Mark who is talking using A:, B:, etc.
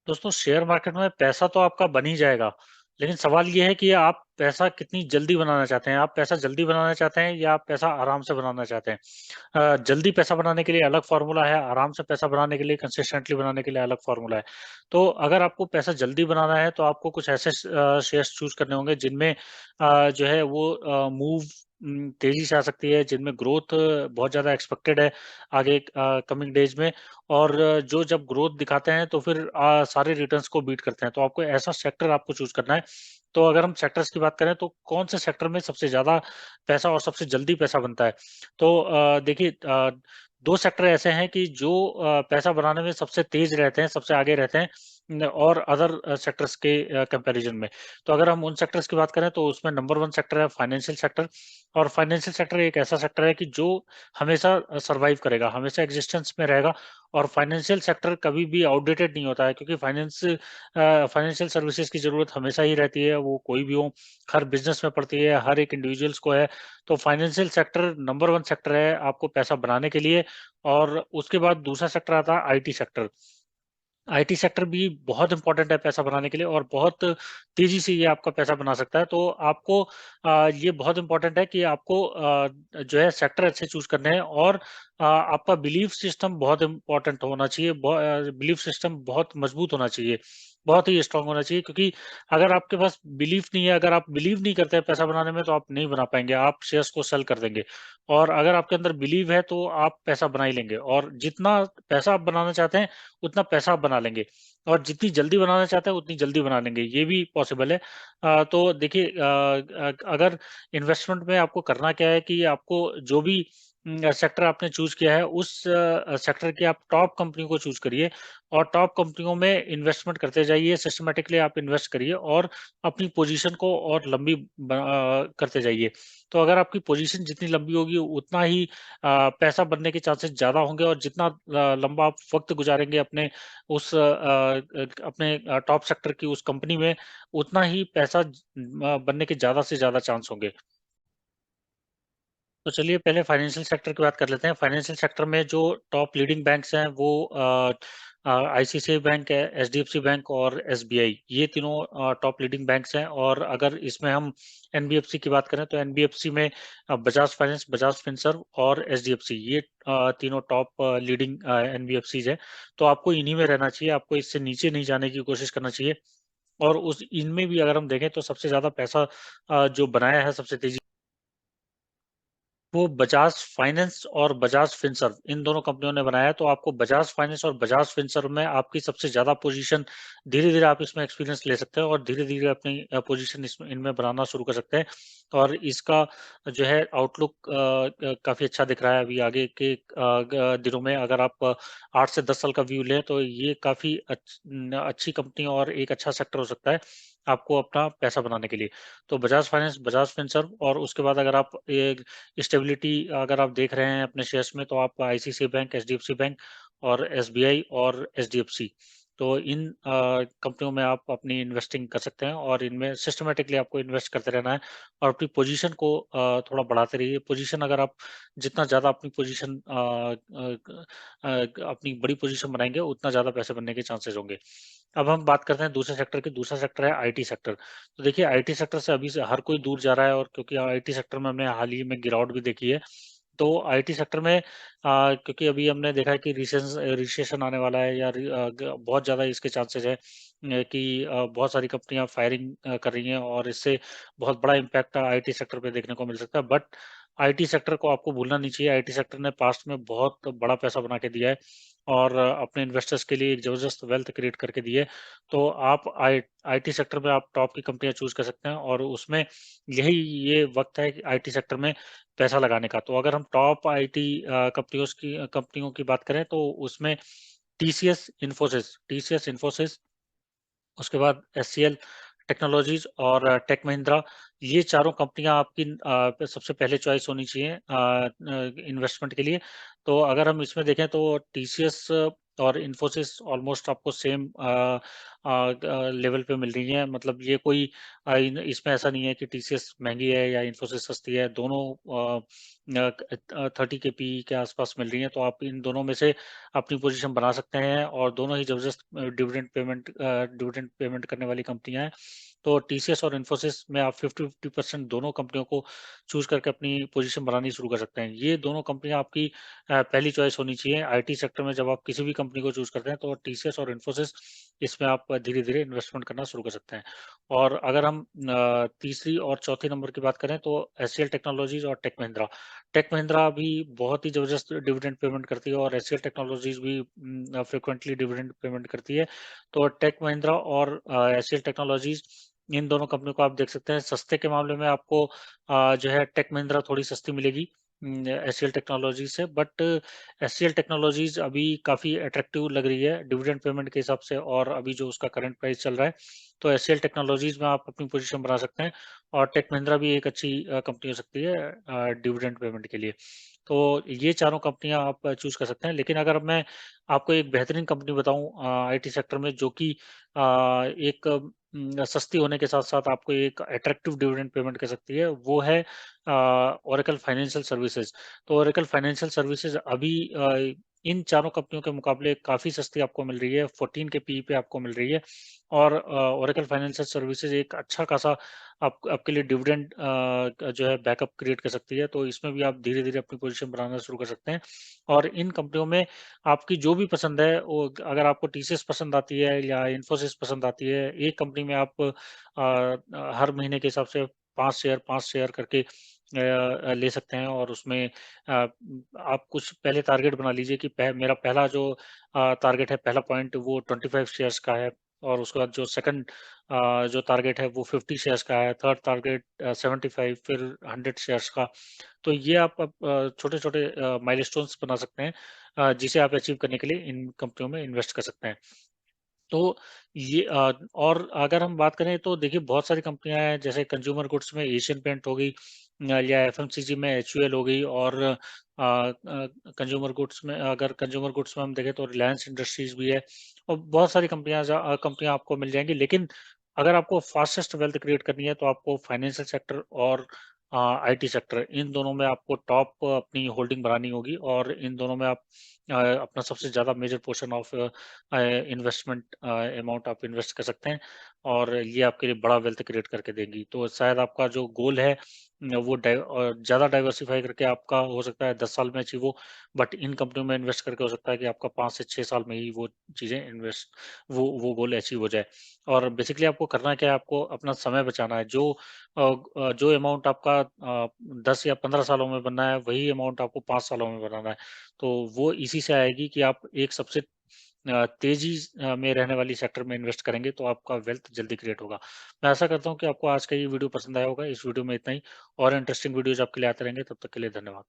A: दोस्तों share market में पैसा तो आपका बन ही जाएगा, लेकिन सवाल ये है कि आप पैसा कितनी जल्दी बनाना चाहते हैं? आप पैसा जल्दी बनाना चाहते हैं या आप पैसा आराम से बनाना चाहते हैं? जल्दी पैसा बनाने के लिए अलग फ़ॉर्मूला है, आराम से पैसा बनाने के लिए, कंसिस्टेंटली बनाने के लिए अलग फ़ॉर्मूला है। तो अगर आपको पैसा जल्दी बनाना है, तो आपको कुछ ऐसे शेयर्स चूज़ करने होंगे जिनमें जो है वो तेज़ी से आ सकती है, जिनमें ग्रोथ बहुत ज़्यादा एक्सपेक्टेड है आगे कमिंग डेज़ में और जो जब ग्रोथ दिखाते हैं तो फिर सारे रिटर्न्स को बीट करते हैं। तो आपको ऐसा सेक्टर आपको चूज़ करना है। तो अगर हम सेक्टर्स की बात करें तो कौन से सेक्टर में सबसे ज़्यादा पैसा और सबसे जल्दी पैसा बनता है? तो देखिए 2 सेक्टर ऐसे हैं कि जो पैसा बनाने में सबसे तेज़ रहते हैं, सबसे आगे रहते हैं और अदर सेक्टर्स के कंपैरिज़न में। तो अगर हम उन सेक्टर्स की बात करें तो उसमें नंबर 1 सेक्टर है फाइनेंशियल सेक्टर और फाइनेंशियल सेक्टर एक ऐसा सेक्टर है कि जो हमेशा सर्वाइव करेगा, हमेशा एक्जिस्टेंस में रहेगा और फाइनेंशियल सेक्टर कभी भी आउटडेटेड नहीं होता है क्योंकि फाइनेंशियल सर्विसेज की ज़रूरत हमेशा ही रहती है, वो कोई भी हो, हर बिज़नेस में पड़ती है, हर एक इंडिविजुअल्स को है। तो फाइनेंशियल सेक्टर नंबर 1 सेक्टर है आपको पैसा बनाने के लिए और उसके बाद दूसरा सेक्टर आता है आईटी सेक्टर। आईटी सेक्टर भी बहुत इम्पोर्टेंट है पैसा बनाने के लिए और बहुत तेज़ी से ये आपका पैसा बना सकता है। तो आपको ये बहुत इम्पोर्टेंट है कि आपको जो है सेक्टर अच्छे चूज़ करने हैं और आपका बिलीफ सिस्टम बहुत इम्पोर्टेंट होना चाहिए। बिलीफ सिस्टम बहुत मज़बूत होना चाहिए, बहुत ही स्ट्रॉन्ग होना चाहिए क्योंकि अगर आपके पास बिलीफ नहीं है, अगर आप बिलीव नहीं करते हैं पैसा बनाने में तो आप नहीं बना पाएँगे, आप शेयर्स को सेल कर देंगे। और अगर आपके अंदर बिलीव है तो आप पैसा बना ही लेंगे और जितना पैसा आप बनाना चाहते हैं उतना पैसा आप बना लेंगे और जितनी जल्दी बनाना चाहते हैं उतनी जल्दी बना लेंगे, ये भी पॉसिबल है। तो देखिए अगर इन्वेस्टमेंट में आपको करना क्या है कि आपको जो भी सेक्टर आपने चूज़ किया है उस सेक्टर की आप टॉप कंपनी को चूज़ करिए और टॉप कंपनियों में इन्वेस्टमेंट करते जाइए, सिस्टमैटिकली आप इन्वेस्ट करिए और अपनी पोजीशन को और लंबी करते जाइए। तो अगर आपकी पोजीशन जितनी लंबी होगी उतना ही पैसा बनने के चांसेस ज़्यादा होंगे और जितना लंबा आप वक़्त गुज़ारेंगे अपने उस अपने टॉप सेक्टर की उस कंपनी में, उतना ही पैसा बनने के ज़्यादा से ज़्यादा चांस होंगे। तो चलिए पहले फाइनेंशियल सेक्टर की बात कर लेते हैं। फाइनेंशियल सेक्टर में जो टॉप लीडिंग बैंक्स हैं वो आईसीआईसीआई बैंक है, एचडीएफसी बैंक और एसबीआई ये तीनों टॉप लीडिंग बैंक्स हैं और अगर इसमें हम एनबीएफसी की बात करें तो एनबीएफसी में बजाज फाइनेंस, बजाज फिनसर्व और एचडीएफसी ये तीनों टॉप लीडिंग एनबीएफसीज़ हैं। तो आपको इन्हीं में रहना चाहिए, आपको इससे नीचे नहीं जाने की कोशिश करना चाहिए और उस इनमें भी अगर हम देखें तो सबसे ज़्यादा पैसा जो बनाया है सबसे तेज़ी वो बजाज फाइनेंस और बजाज फिनसर्व इन दोनों कंपनियों ने बनाया है, तो आपको बजाज फाइनेंस और बजाज फिनसर्व में आपकी सबसे ज़्यादा पोजीशन धीरे-धीरे आप इसमें एक्सपीरियंस ले सकते हैं और धीरे-धीरे अपनी पोजीशन इसमें इनमें बनाना शुरू कर सकते हैं और इसका जो है आउटलुक काफ़ी अच्छा दिख रहा है अभी आगे के दिनों में अगर आप 8 से 10 साल का व्यू लें, तो ये काफ़ी अच्छी कंपनी और एक अच्छा सेक्टर हो सकता है, आपको अपना पैसा बनाने के लिए। तो बजाज फाइनेंस, बजाज फिनसर्व और उसके बाद अगर आप एक स्टेबिलिटी अगर आप देख रहे हैं अपने शेयर्स में तो आप आईसीआईसीआई बैंक, एचडीएफसी बैंक और एसबीआई और एचडीएफसी तो इन कंपनियों में आप अपनी इन्वेस्टिंग कर सकते हैं और इनमें सिस्टमैटिकली आपको इन्वेस्ट करते रहना है और अपनी पोजीशन को थोड़ा बढ़ाते रहिए। पोजीशन अगर आप जितना ज़्यादा अपनी पोजीशन अपनी बड़ी पोजीशन बनाएँगे उतना ज़्यादा पैसे बनने के चांसेस होंगे। अब हम बात करते हैं दूसरे सेक्टर की, दूसरा सेक्टर है आईटी सेक्टर। तो देखिए आईटी सेक्टर से अभी से हर कोई दूर जा रहा है और क्योंकि आईटी सेक्टर में हमने हाल ही में गिरावट भी देखी है। तो आईटी सेक्टर में क्योंकि अभी हमने देखा है कि रिसेशन आने वाला है या बहुत ज़्यादा इसके चांसेस है कि बहुत सारी कंपनियां फायरिंग कर रही हैं और इससे बहुत बड़ा इम्पैक्ट आईटी सेक्टर पे देखने को मिल सकता है। बट आईटी सेक्टर को आपको भूलना नहीं चाहिए। आईटी सेक्टर ने पास्ट में बहुत बड़ा पैसा बना के दिया है और अपने इन्वेस्टर्स के लिए एक जबरदस्त वेल्थ क्रिएट करके दी है। तो आप आईटी सेक्टर में आप टॉप की कंपनियां चूज कर सकते हैं और उसमें यही ये वक्त है कि आईटी सेक्टर में पैसा लगाने का। तो अगर हम टॉप आईटी कंपनियों की बात करें तो उसमें टीसीएस, इन्फोसिस उसके बाद एचसीएल टेक्नोलॉजीज और टेक महिंद्रा ये चारों कंपनियां आपकी सबसे पहले चॉइस होनी चाहिए इन्वेस्टमेंट के लिए। तो अगर हम इसमें देखें तो टीसीएस और इन्फोसिस ऑलमोस्ट आपको सेम लेवल पे मिल रही हैं। मतलब ये कोई इसमें ऐसा नहीं है कि टीसीएस महँगी है या इन्फोसिस सस्ती है, दोनों 30 के पीई के आसपास मिल रही हैं, तो आप इन दोनों में से अपनी पोज़ीशन बना सकते हैं और दोनों ही ज़बरदस्त डिविडेंड पेमेंट करने वाली कंपनियाँ हैं। तो टीसीएस और इन्फोसिस में आप 50-50% दोनों कंपनियों को चूज़ करके अपनी पोज़ीशन बनानी शुरू कर सकते हैं। ये दोनों कंपनियाँ आपकी पहली चॉइस होनी चाहिए। आईटी सेक्टर में जब आप किसी भी कंपनी को चूज़ करते हैं, तो टीसीएस और इन्फोसिस इसमें आप धीरे-धीरे इन्वेस्टमेंट करना शुरू कर सकते हैं। और अगर हम तीसरी और चौथे नंबर की बात करें, तो एचसीएल टेक्नोलॉजीज़ और टेक महिंद्रा। टेक महिंद्रा भी बहुत ही ज़बरदस्त डिविडेंड पेमेंट करती है और एचसीएल टेक्नोलॉजीज़ भी फ्रीक्वेंटली डिविडेंड पेमेंट करती है। तो टेक महिंद्रा और एचसीएल टेक्नोलॉजीज़, इन दोनों कंपनियों को आप देख सकते हैं। सस्ते के मामले में आपको जो है टेक महिंद्रा थोड़ी सस्ती मिलेगी एचसीएल टेक्नोलॉजीज़ से, बट एचसीएल टेक्नोलॉजीज़ अभी काफ़ी अट्रैक्टिव लग रही है डिविडेंड पेमेंट के हिसाब से और अभी जो उसका करंट प्राइस चल रहा है। तो एचसीएल टेक्नोलॉजीज़ में आप अपनी पोज़ीशन बना सकते हैं और टेक महिंद्रा भी एक अच्छी कंपनी हो सकती है डिविडेंड पेमेंट के लिए। तो ये चारों कंपनियाँ आप चूज़ कर सकते हैं। लेकिन अगर मैं आपको एक बेहतरीन कंपनी बताऊँ आईटी सेक्टर में, जो कि एक सस्ती होने के साथ-साथ आपको एक अट्रैक्टिव डिविडेंड पेमेंट कर सकती है, वो है ओरेकल फाइनेंशियल सर्विसेज़। तो ओरेकल फाइनेंशियल सर्विसेज़ अभी इन चारों कंपनियों के मुकाबले काफ़ी सस्ती आपको मिल रही है, 14 के पीई पे आपको मिल रही है और ओरेकल फाइनेंशियल सर्विसेज़ एक अच्छा खासा आपके लिए डिविडेंड जो है बैकअप क्रिएट कर सकती है। तो इसमें भी आप धीरे-धीरे अपनी पोज़ीशन बनाना शुरू कर सकते हैं और इन कंपनियों में आपकी जो भी पसंद है, वो अगर आपको टीसीएस पसंद आती है या इन्फोसिस पसंद आती है, एक कंपनी में आप हर महीने के हिसाब से 5 शेयर करके ले सकते हैं और उसमें आप कुछ पहले टारगेट बना लीजिए कि मेरा पहला जो टारगेट है, पहला पॉइंट वो 25 शेयर्स का है और उसके बाद जो सेकंड जो टारगेट है वो 50 शेयर्स का है, थर्ड टारगेट 75, फिर 100 शेयर्स का। तो ये आप छोटे-छोटे माइलस्टोन्स बना सकते हैं जिसे आप अचीव करने के लिए इन कंपनियों में इन्वेस्ट कर सकते हैं। तो ये और अगर हम बात करें तो देखिए बहुत सारी कंपनियाँ हैं, जैसे कंज्यूमर गुड्स में एशियन पेंट हो गई या एफएमसीजी में एचयूएल हो गई और कंज्यूमर गुड्स में हम देखें तो रिलायंस इंडस्ट्रीज भी है और बहुत सारी कंपनियाँ आपको मिल जाएँगी। लेकिन अगर आपको फास्टेस्ट वेल्थ क्रिएट करनी है, तो आपको फाइनेंशियल सेक्टर और आईटी सेक्टर, इन दोनों में आपको टॉप अपनी होल्डिंग बनानी होगी और इन दोनों में आप अपना सबसे ज़्यादा major portion of investment amount आप इन्वेस्ट कर सकते हैं और ये आपके लिए बड़ा वेल्थ क्रिएट करके देंगी। तो शायद आपका जो गोल है वो ज़्यादा डाइवर्सिफ़ाई करके आपका हो सकता है 10 साल में अचीव हो, बट इन कंपनियों में इन्वेस्ट करके हो सकता है कि आपका 5 से 6 साल में ही वो चीज़ें वो गोल अचीव हो जाए। और बेसिकली आपको करना क्या है, आपको अपना समय बचाना है। जो अमाउंट आपका 10 या 15 सालों में बनना है, वही अमाउंट आपको 5 सालों में बनाना है। तो वो इसी से आएगी कि आप एक सबसे तेज़ी में रहने वाली सेक्टर में इन्वेस्ट करेंगे, तो आपका वेल्थ जल्दी क्रिएट होगा। मैं आशा करता हूँ कि आपको आज का ये वीडियो पसंद आया होगा। इस वीडियो में इतना ही और इंटरेस्टिंग वीडियोज़ आपके लिए आते रहेंगे। तब तक के लिए धन्यवाद।